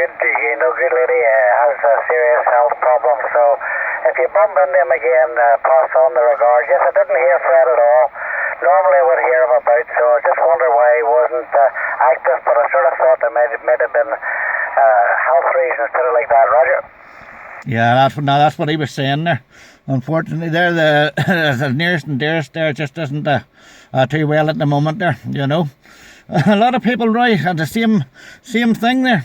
good lady has a serious health problem. So if you bump into him again, pass on the regards. Yes, I didn't hear Fred at all. Normally I would hear him about, so I just wonder why he wasn't active, but I sort of thought there might have been health reasons to it like that, Roger. Yeah, that's what he was saying there. Unfortunately, there the nearest and dearest there just isn't too well at the moment there, you know. A lot of people, right, had the same thing there.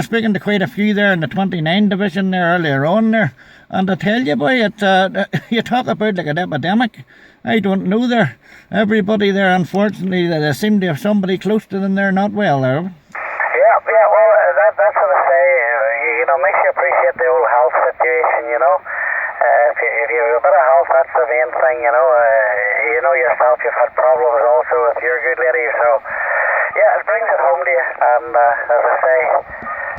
Speaking to quite a few there in the 29 division there earlier on there, and I tell you, boy, you talk about like an epidemic. I don't know there. Everybody there, unfortunately, they seem to have somebody close to them there not well there. Yeah, well, that's what I say. Makes you appreciate the old health situation, you know. If you have a bit of health, that's the main thing, you know. You know yourself, you've had problems also with your good lady, so yeah, it brings it home to you. And as I say,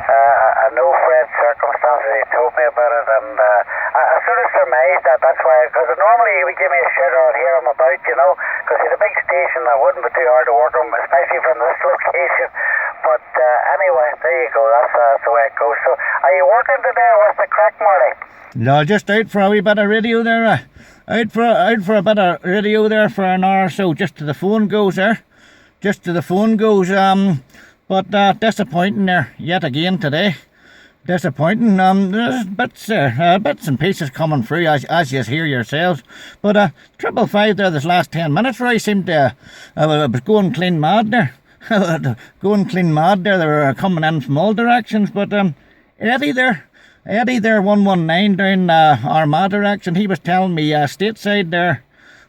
I know Fred's circumstances, he told me about it, and I sort of surmised that's why, because normally he would give me a shout out here I'm about, you know, because he's a big station, that wouldn't be too hard to work him, especially from this location. But anyway, there you go, that's the way it goes. So are you working today? What's the crack, Marty? No, just out for a wee bit of radio there. Out for a bit of radio there for an hour or so, just to the phone goes there. Just to the phone goes. But disappointing there yet again today. Disappointing. There's bits and pieces coming through as you hear yourselves. But 555 there this last 10 minutes, where I seemed to I was going clean mad there. Going clean mad there. They were coming in from all directions. But Eddie there 119 down Armagh direction. He was telling me stateside there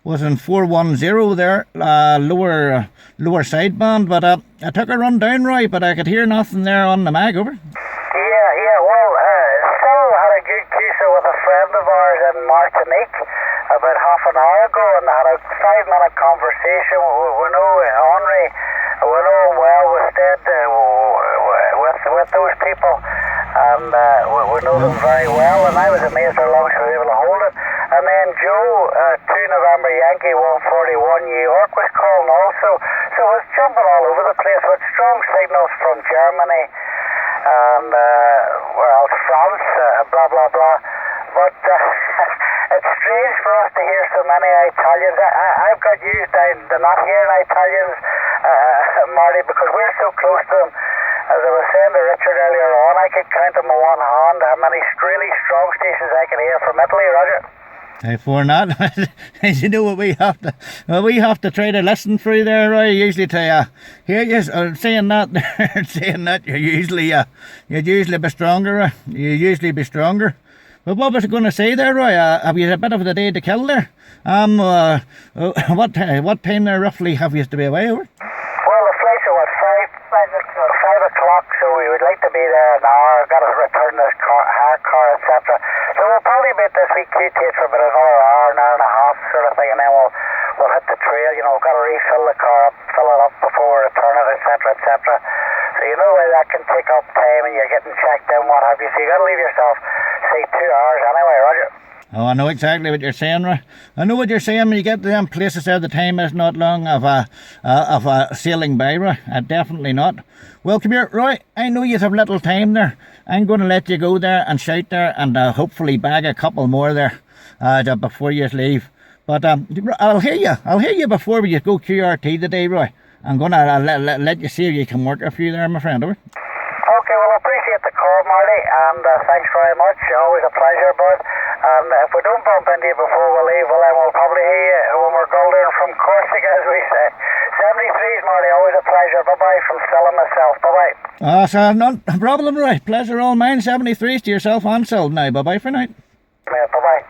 was in 410 there, lower sideband. But I took a run down, Roy, but I could hear nothing there on the mag. Over. Yeah. Well, Phil had a good QSO with a friend of ours in Martinique about half an hour ago, and had a 5-minute conversation. We know Henri. We know him well. We stayed with those people, and we know them very well. And I was amazed how long she was able to hold it. And then Joe, 2 November Yankee 141 New York was calling also. So it was jumping all over the place with strong signals from Germany and where else? France, blah blah blah. But it's strange for us to hear so many Italians. I've got used to not hearing Italians, Marty, because we're so close to them. As I was saying to Richard earlier on, I could count them on one hand how many really strong stations I can hear from Italy, Roger. For not, you know what we have to try to listen through there, Roy. Usually to hear you saying that you'd usually be stronger. You usually be stronger. But what was I going to say there, Roy? Have you a bit of the day to kill there? What time there roughly have you to be away over? Well, the flight's at 5 o'clock, so we would like to be there an hour. Got to return this car, etc. So we'll probably be at this week QTH for about another hour and a half sort of thing, and then we'll hit the trail. You know, we've got to refill the car up, fill it up before we return it, etc. So you know that can take up time, and you're getting checked in, what have you. So you got to leave yourself, say, 2 hours anyway, Roger. Oh, I know exactly what you're saying, Roy. I know what you're saying when you get to them places there. The time is not long of sailing by, Roy. Definitely not. Well, come here, Roy. I know you have little time there. I'm going to let you go there and shout there, and hopefully bag a couple more there before you leave. But I'll hear you before you go QRT today, Roy. I'm going to let you see if you can work a few there, my friend. Over. Okay, well, I appreciate the call, Marty, and thanks very much. Always a pleasure, bud. And if we don't bump into you before we leave, well, then we'll probably hear you when we're golden from Corsica, as we say. 73s, Marty, always a pleasure. Bye-bye from Sil and myself. Bye-bye. So not a problem, Roy. Pleasure all mine. 73s to yourself and Sil now. Bye-bye for now. Yeah, bye-bye.